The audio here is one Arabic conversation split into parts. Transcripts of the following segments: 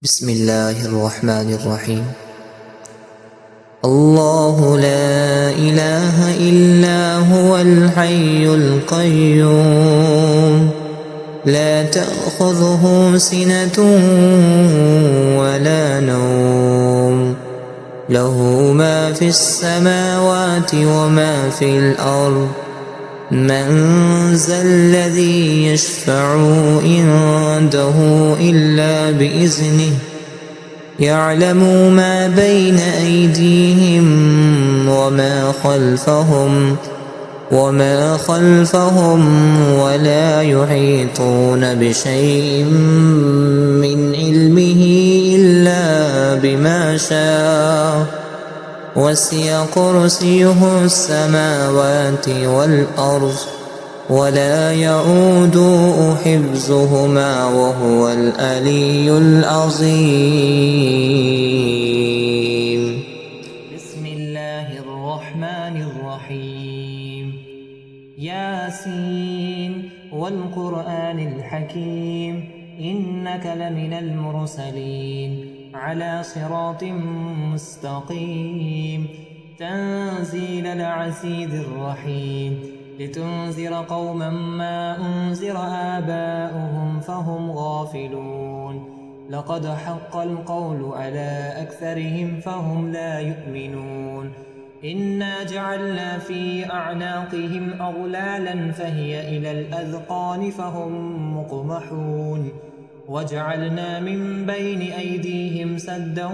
بسم الله الرحمن الرحيم. الله لا إله إلا هو الحي القيوم لا تأخذه سنة ولا نوم له ما في السماوات وما في الأرض من ذا الذي يشفع عنده إلا بإذنه يعلم ما بين أيديهم وما خلفهم ولا يحيطون بشيء من علمه إلا بما شاء وسع كرسيه السماوات والأرض ولا يؤوده حفظهما وهو العلي العظيم. بسم الله الرحمن الرحيم. ياسين والقرآن الحكيم إنك لمن المرسلين على صراط مستقيم تنزيل العزيز الرحيم لتنذر قوما ما أنذر آباؤهم فهم غافلون لقد حق القول على أكثرهم فهم لا يؤمنون إنا جعلنا في أعناقهم أغلالا فهي إلى الأذقان فهم مقمحون وجعلنا من بين أيديهم سدا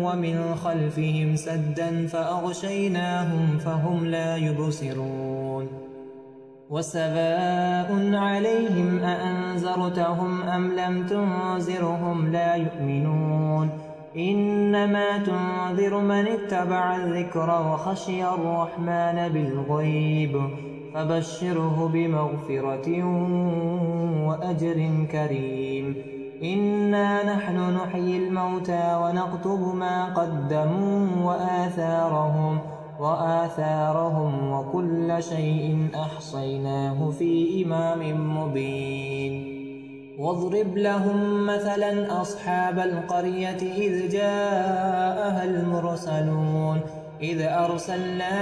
ومن خلفهم سدا فأغشيناهم فهم لا يبصرون وسواء عليهم أأنذرتهم أم لم تنذرهم لا يؤمنون إنما تنذر من اتبع الذكر وخشي الرحمن بالغيب فبشره بمغفرة وأجر كريم إنا نحن نحيي الموتى ونكتب ما قدموا وآثارهم وكل شيء أحصيناه في إمام مبين واضرب لهم مثلا أصحاب القرية إذ جاءها المرسلون إذ أرسلنا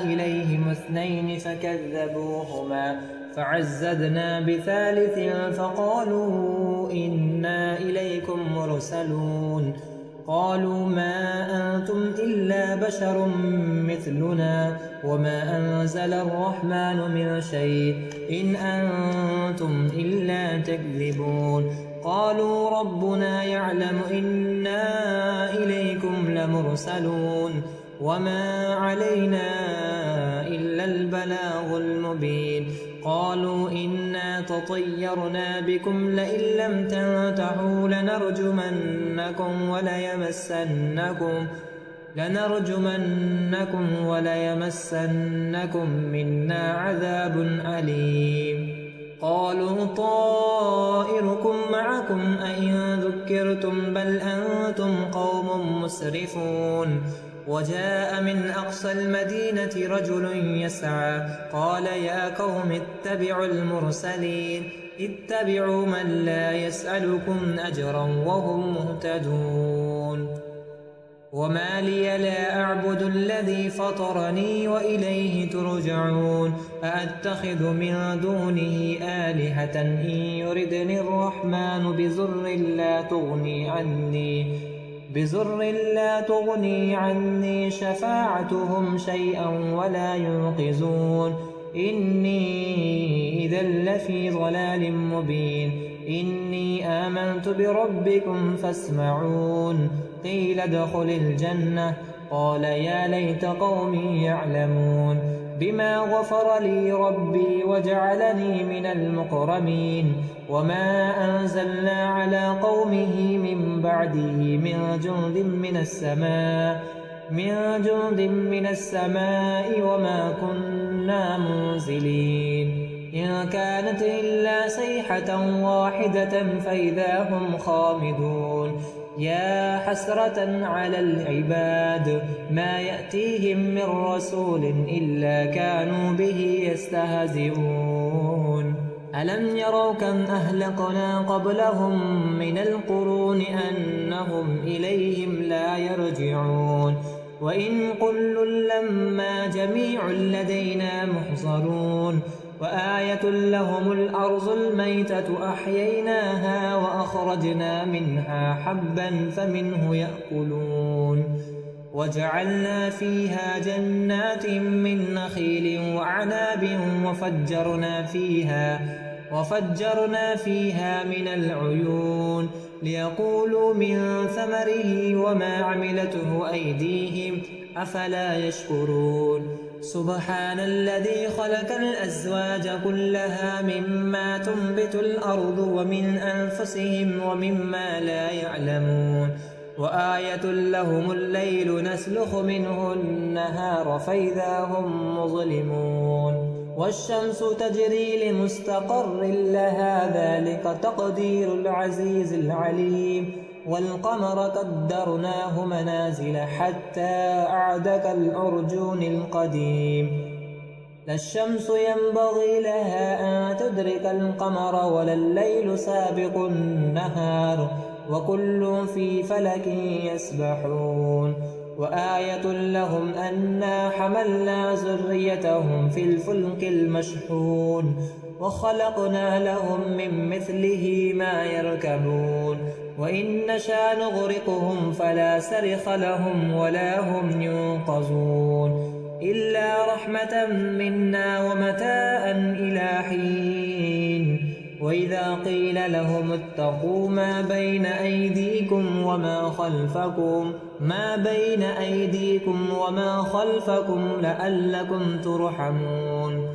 إليهم 2 فكذبوهما فعززنا بثالث فقالوا إنا إليكم مرسلون قالوا ما أنتم إلا بشر مثلنا وما أنزل الرحمن من شيء إن أنتم إلا تكذبون قالوا ربنا يعلم إنا إليكم لمرسلون وما علينا إلا البلاغ المبين قالوا إنا تطيرنا بكم لئن لم تنتهوا لنرجمنكم وليمسنكم منا عذاب أليم قالوا طائركم معكم أئن ذكرتم بل أنتم قوم مسرفون وجاء من أقصى المدينة رجل يسعى قال يا قوم اتبعوا المرسلين اتبعوا من لا يسألكم أجرا وهم مهتدون وما لي لا أعبد الذي فطرني وإليه ترجعون أأتخذ من دونه آلهة إن يردني الرحمن بضر لا تغني عني شفاعتهم شيئا ولا ينقذون إني إذا لفي ضلال مبين إني آمنت بربكم فاسمعون قيل ادخل الجنة قال يا ليت قومي يعلمون بما غفر لي ربي وجعلني من المكرمين وما أنزلنا على قومه من بعده من جند من السماء وما كنا منزلين إن كانت إلا صيحة واحدة فإذا هم خامدون يا حسرة على العباد ما يأتيهم من رسول إلا كانوا به يستهزئون ألم يروا كم أهلكنا قبلهم من القرون أنهم إليهم لا يرجعون وإن كل لما جميع لدينا محضرون وآية لهم الأرض الميتة أحييناها وأخرجنا منها حبا فمنه يأكلون وجعلنا فيها جنات من نخيل وعناب وفجرنا فيها من العيون ليقولوا من ثمره وما عملته أيديهم أفلا يشكرون سبحان الذي خلق الأزواج كلها مما تنبت الأرض ومن أنفسهم ومما لا يعلمون وآية لهم الليل نسلخ منه النهار فإذا هم مظلمون والشمس تجري لمستقر لها ذلك تقدير العزيز العليم والقمر قدرناه منازل حتى أعد كالأرجون القديم لا الشمس ينبغي لها أن تدرك القمر ولا الليل سابق النهار وكل في فلك يسبحون وآية لهم أنا حملنا ذريتهم في الفلك المشحون وخلقنا لهم من مثله ما يركبون وإن نشأ نغرقهم فلا صرخ لهم ولا هم ينقذون إلا رحمة منا ومتاعا إلى حين وإذا قيل لهم اتقوا ما بين أيديكم وما خلفكم لعلكم ترحمون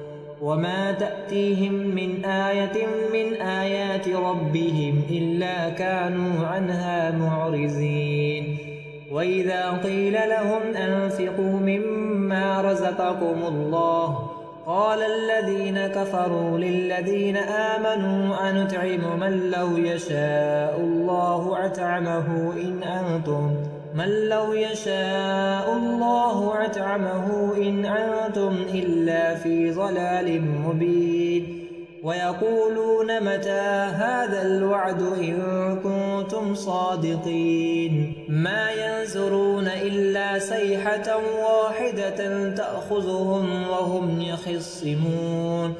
وما تأتيهم من آية من آيات ربهم إلا كانوا عنها معرضين وإذا قيل لهم أنفقوا مما رزقكم الله قال الذين كفروا للذين آمنوا أنطعم من لو يشاء الله أطعمه إن أنتم إلا في ضلال مبين ويقولون متى هذا الوعد إن كنتم صادقين ما ينظرون إلا صيحة واحدة تأخذهم وهم يخصمون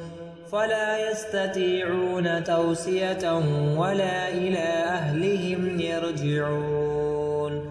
فلا يستطيعون توصية ولا إلى أهلهم يرجعون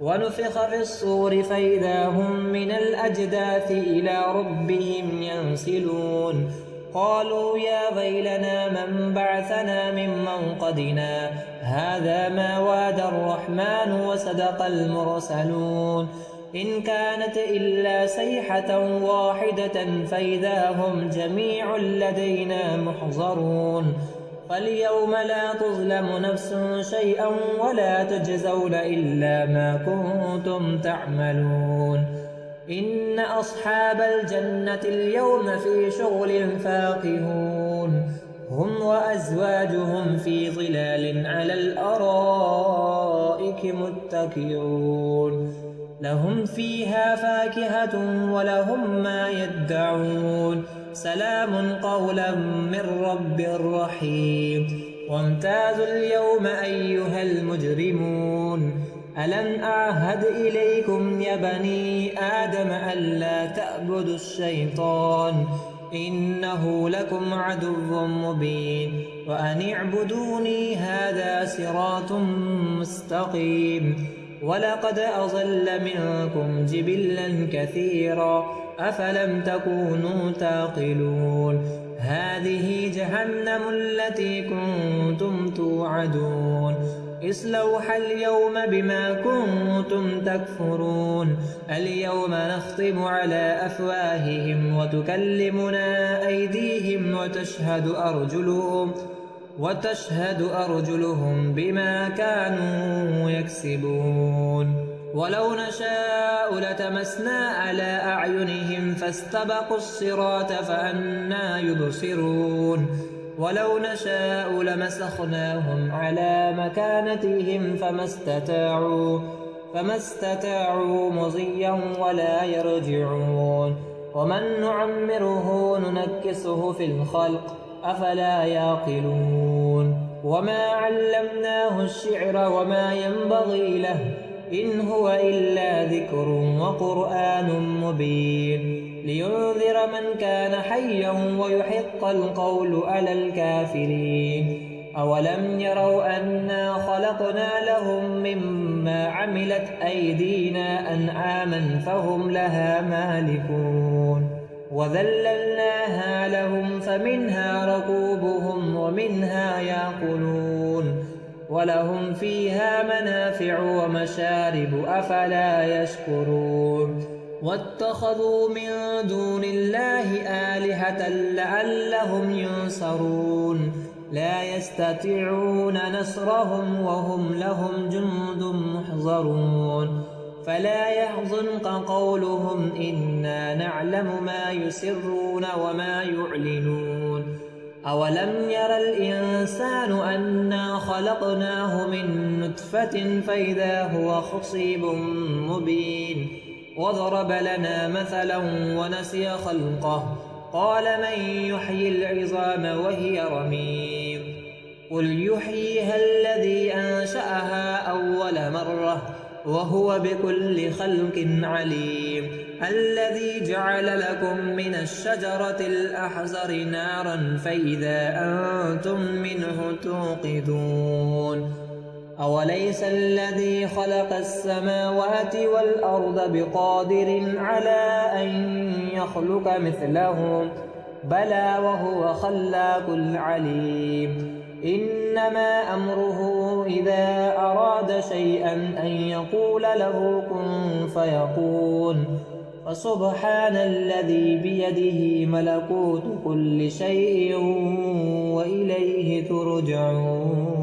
ونفخ في الصور فإذا هم من الأجداث إلى ربهم ينسلون قالوا يا ويلنا من بعثنا من مرقدنا هذا ما وعد الرحمن وصدق المرسلون إن كانت إلا صيحة واحدة فإذا هم جميع لدينا محضرون فاليوم لا تظلم نفس شيئا ولا تجزون إلا ما كنتم تعملون إن أصحاب الجنة اليوم في شغل فاكهون هم وأزواجهم في ظلال على الأرائك متكئون لهم فيها فاكهة ولهم ما يدعون سلام قولا من رب رحيم وامتازوا اليوم أيها المجرمون ألم أعهد إليكم يا بني آدم ألا تعبدوا الشيطان إنه لكم عدو مبين وأن اعبدوني هذا صراط مستقيم ولقد أضل منكم جبلا كثيرا أفلم تكونوا تعقلون هذه جهنم التي كنتم توعدون اصلوها اليوم بما كنتم تكفرون اليوم نختم على أفواههم وتكلمنا أيديهم وتشهد أرجلهم بما كانوا يكسبون ولو نشاء لتمسنا على أعينهم فاستبقوا الصراط فأنى يبصرون ولو نشاء لمسخناهم على مكانتهم فما استطاعوا مضيا ولا يرجعون ومن نعمره ننكسه في الخلق أفلا يعقلون وما علمناه الشعر وما ينبغي له إن هو إلا ذكر وقرآن مبين لينذر من كان حيا ويحق القول على الكافرين أولم يروا أنا خلقنا لهم مما عملت أيدينا أنعاما فهم لها مالكون وذللناها لهم فمنها ركوبهم ومنها يأكلون ولهم فيها منافع ومشارب أفلا يشكرون واتخذوا من دون الله آلهة لعلهم ينصرون لا يستطيعون نصرهم وهم لهم جند محضرون فلا يحزنك قولهم إنا نعلم ما يسرون وما يعلنون أولم ير الإنسان أنا خلقناه من نطفة فإذا هو خصيب مبين وضرب لنا مثلا ونسي خلقه قال من يحيي العظام وهي رميم قل يحييها الذي أنشأها أول مرة وهو بكل خلق عليم الذي جعل لكم من الشجرة الأحزر نارا فإذا أنتم منه توقدون أوليس الذي خلق السماوات والأرض بقادر على أن يخلق مثلهم بلى وهو خلاق العليم إنما أمره إذا أراد شيئا أن يقول له كن فيكون فسبحان الذي بيده ملكوت كل شيء وإليه ترجعون